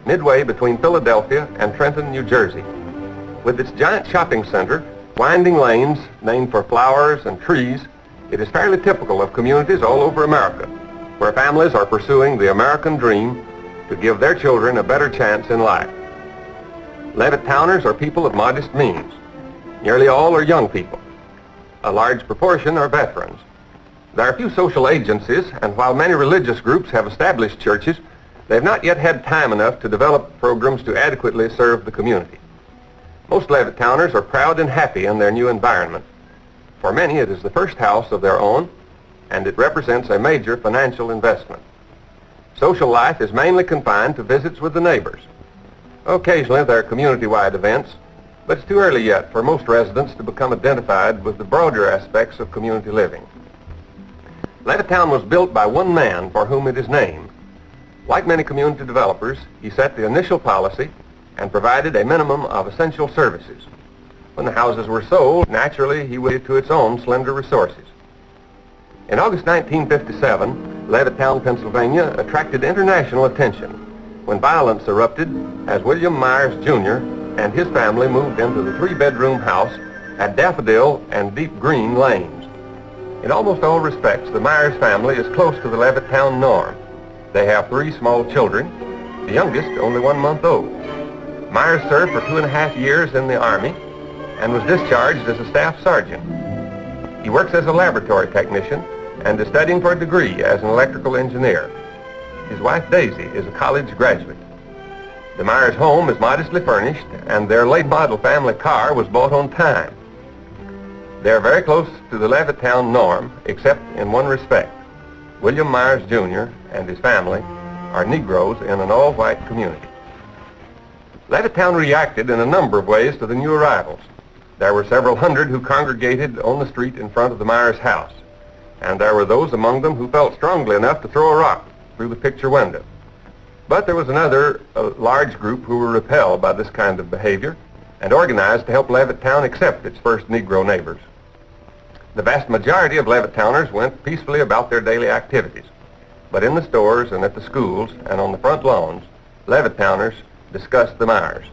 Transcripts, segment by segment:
midway between Philadelphia and Trenton, New Jersey. With its giant shopping center, winding lanes named for flowers and trees, it is fairly typical of communities all over America, where families are pursuing the American dream to give their children a better chance in life. Levittowners are people of modest means. Nearly all are young people. A large proportion are veterans. There are few social agencies, and while many religious groups have established churches, they have not yet had time enough to develop programs to adequately serve the community. Most Levittowners are proud and happy in their new environment. For many, it is the first house of their own, and it represents a major financial investment. Social life is mainly confined to visits with the neighbors. Occasionally, there are community-wide events, but it's too early yet for most residents to become identified with the broader aspects of community living. Levittown was built by one man for whom it is named. Like many community developers, he set the initial policy and provided a minimum of essential services. When the houses were sold, naturally, he waited to its own slender resources. In August 1957, Levittown, Pennsylvania attracted international attention when violence erupted as William Myers, Jr. and his family moved into the three-bedroom house at Daffodil and Deep Green Lanes. In almost all respects, the Myers family is close to the Levittown norm. They have 3 small children, the youngest only 1 month old. Myers served for 2.5 years in the Army and was discharged as a staff sergeant. He works as a laboratory technician and is studying for a degree as an electrical engineer. His wife, Daisy, is a college graduate. The Myers home is modestly furnished, and their late model family car was bought on time. They are very close to the Levittown norm, except in one respect. William Myers, Jr. and his family are Negroes in an all-white community. Levittown reacted in a number of ways to the new arrivals. There were several hundred who congregated on the street in front of the Myers house, and there were those among them who felt strongly enough to throw a rock through the picture window. But there was another large group who were repelled by this kind of behavior and organized to help Levittown accept its first Negro neighbors. The vast majority of Levittowners went peacefully about their daily activities, but in the stores and at the schools and on the front lawns, Levittowners discussed the Myers.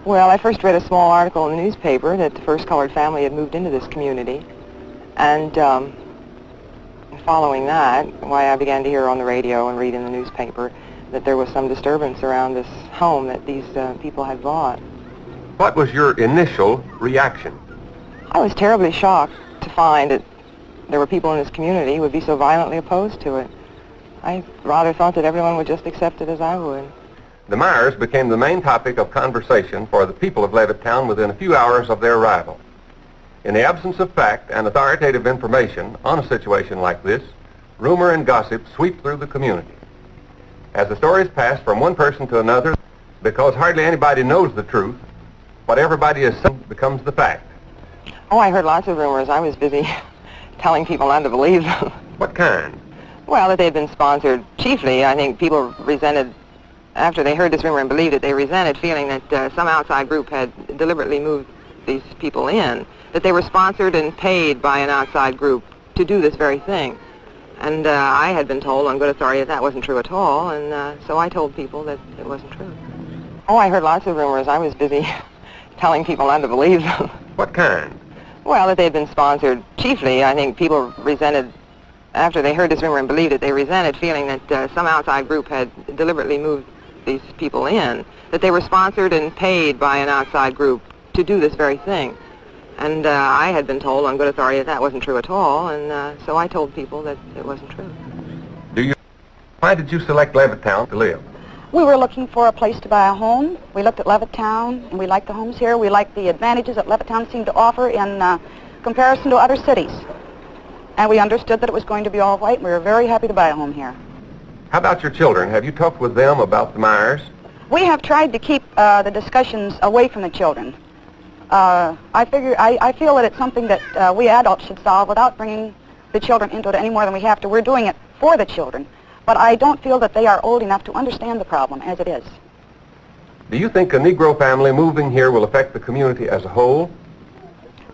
Well, I first read a small article in the newspaper that the first colored family had moved into this community, and following that, why I began to hear on the radio and read in the newspaper that there was some disturbance around this home that these people had bought. What was your initial reaction? I was terribly shocked to find that there were people in this community who would be so violently opposed to it. I rather thought that everyone would just accept it as I would. The Myers became the main topic of conversation for the people of Levittown within a few hours of their arrival. In the absence of fact and authoritative information on a situation like this, rumor and gossip sweep through the community. As the stories pass from one person to another, because hardly anybody knows the truth, what everybody is saying becomes the fact. Oh, I heard lots of rumors. I was busy telling people not to believe them. What kind? Well, that they'd been sponsored. Chiefly, I think people resented, after they heard this rumor and believed it, they resented feeling that some outside group had deliberately moved these people in, that they were sponsored and paid by an outside group to do this very thing. And I had been told on good authority that that wasn't true at all, and so I told people that it wasn't true. Oh, I heard lots of rumors. I was busy telling people not to believe them. What kind? Well, that they'd been sponsored. Chiefly, I think people resented, after they heard this rumor and believed it, they resented feeling that some outside group had deliberately moved these people in, that they were sponsored and paid by an outside group to do this very thing. And I had been told on good authority that that wasn't true at all, and so I told people that it wasn't true. Why did you select Levittown to live? We were looking for a place to buy a home. We looked at Levittown, and we liked the homes here. We liked the advantages that Levittown seemed to offer in comparison to other cities. And we understood that it was going to be all white, and we were very happy to buy a home here. How about your children? Have you talked with them about the Myers? We have tried to keep the discussions away from the children. I feel that it's something that we adults should solve without bringing the children into it any more than we have to. We're doing it for the children, but I don't feel that they are old enough to understand the problem as it is. Do you think a Negro family moving here will affect the community as a whole?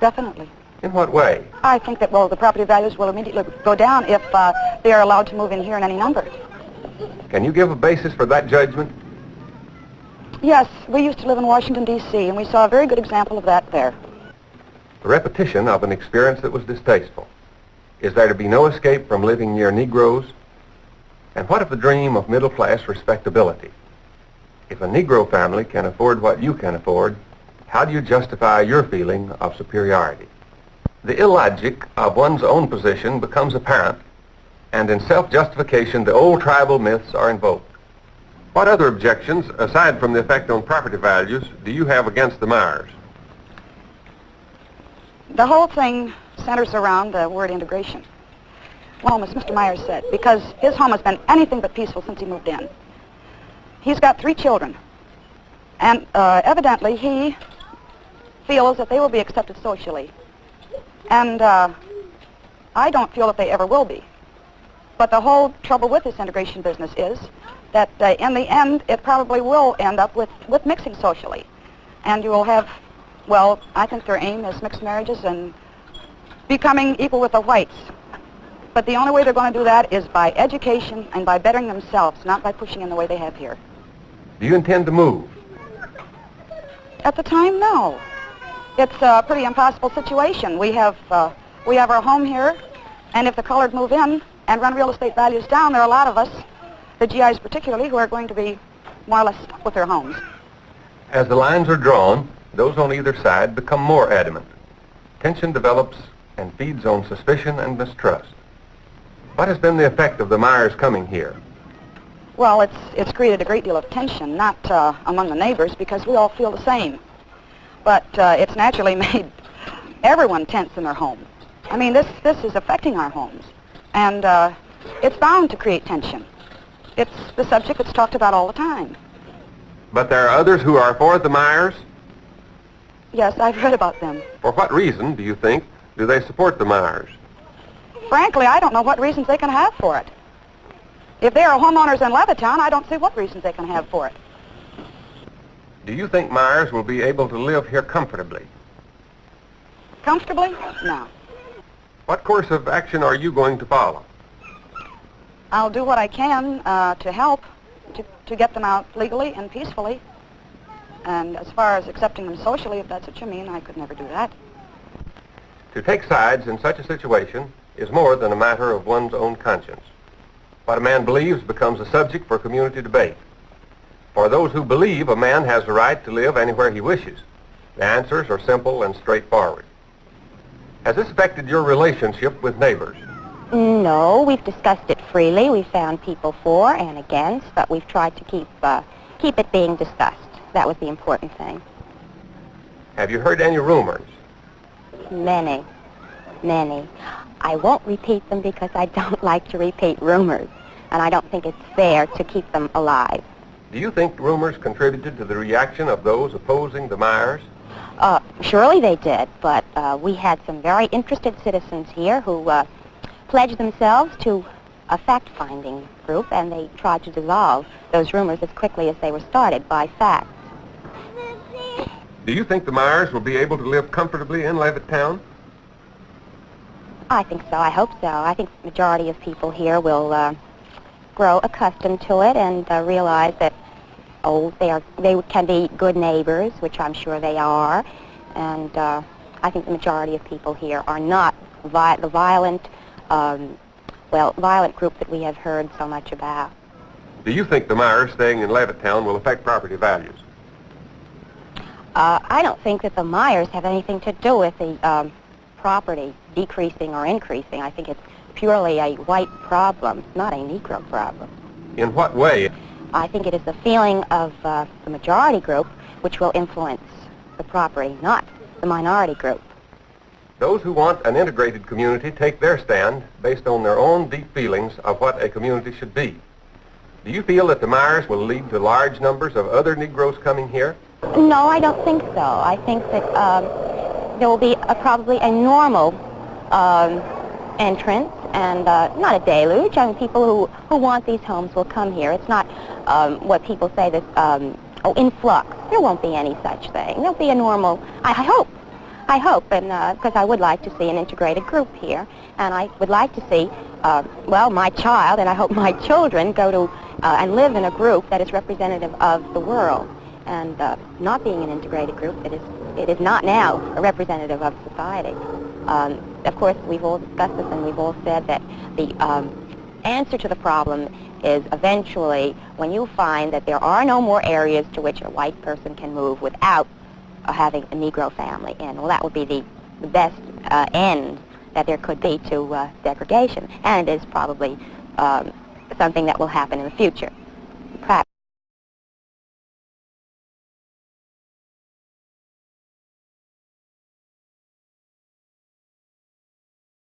Definitely. In what way? I think that, well, the property values will immediately go down if they are allowed to move in here in any number. Can you give a basis for that judgment? Yes, we used to live in Washington, D.C., and we saw a very good example of that there. The repetition of an experience that was distasteful. Is there to be no escape from living near Negroes? And what of the dream of middle-class respectability? If a Negro family can afford what you can afford, how do you justify your feeling of superiority? The illogic of one's own position becomes apparent, and in self-justification the old tribal myths are invoked. What other objections, aside from the effect on property values, do you have against the Myers? The whole thing centers around the word integration. Well, as Mr. Myers said, because his home has been anything but peaceful since he moved in. He's got 3 children, and evidently he feels that they will be accepted socially. And I don't feel that they ever will be. But the whole trouble with this integration business is that in the end, it probably will end up with mixing socially. And you will have, well, I think their aim is mixed marriages and becoming equal with the whites. But the only way they're going to do that is by education and by bettering themselves, not by pushing in the way they have here. Do you intend to move? At the time, no. It's a pretty impossible situation. We have our home here, and if the colored move in and run real estate values down, there are a lot of us, the GIs particularly, who are going to be more or less stuck with their homes. As the lines are drawn, those on either side become more adamant. Tension develops and feeds on suspicion and mistrust. What has been the effect of the Myers coming here? Well, it's created a great deal of tension, not among the neighbors, because we all feel the same. But it's naturally made everyone tense in their homes. I mean, this is affecting our homes. And it's bound to create tension. It's the subject that's talked about all the time. But there are others who are for the Myers? Yes, I've heard about them. For what reason, do you think, do they support the Myers? Frankly, I don't know what reasons they can have for it. If they are homeowners in Levittown, I don't see what reasons they can have for it. Do you think Myers will be able to live here comfortably? Comfortably? No. What course of action are you going to follow? I'll do what I can to help to get them out legally and peacefully. And as far as accepting them socially, if that's what you mean, I could never do that. To take sides in such a situation is more than a matter of one's own conscience. What a man believes becomes a subject for community debate. For those who believe a man has the right to live anywhere he wishes, the answers are simple and straightforward. Has this affected your relationship with neighbors? No, we've discussed it freely. We've found people for and against, but we've tried to keep it being discussed. That was the important thing. Have you heard any rumors? Many. I won't repeat them because I don't like to repeat rumors, and I don't think it's fair to keep them alive. Do you think rumors contributed to the reaction of those opposing the Myers? Surely they did, but we had some very interested citizens here who pledged themselves to a fact-finding group, and they tried to dissolve those rumors as quickly as they were started by facts. Do you think the Myers will be able to live comfortably in Levittown? I think so. I hope so. I think the majority of people here will grow accustomed to it and realize that, they can be good neighbors, which I'm sure they are. And I think the majority of people here are not the violent, violent group that we have heard so much about. Do you think the Myers staying in Levittown will affect property values? I don't think that the Myers have anything to do with the property decreasing or increasing. I think it's purely a white problem, not a Negro problem. In what way? I think it is the feeling of the majority group which will influence the property, not the minority group. Those who want an integrated community take their stand based on their own deep feelings of what a community should be. Do you feel that the Myers will lead to large numbers of other Negroes coming here? No, I don't think so. I think that there will be probably a normal entrance and not a deluge. I mean, people who want these homes will come here. It's not what people say that, influx. There won't be any such thing. There'll be a normal, I hope, and because I would like to see an integrated group here, and I would like to see, my child, and I hope my children go to and live in a group that is representative of the world. and not being an integrated group, it is not now a representative of society. Of course, we've all discussed this and we've all said that the answer to the problem is eventually when you find that there are no more areas to which a white person can move without having a Negro family in. Well, that would be the best end that there could be to segregation, and it is probably something that will happen in the future.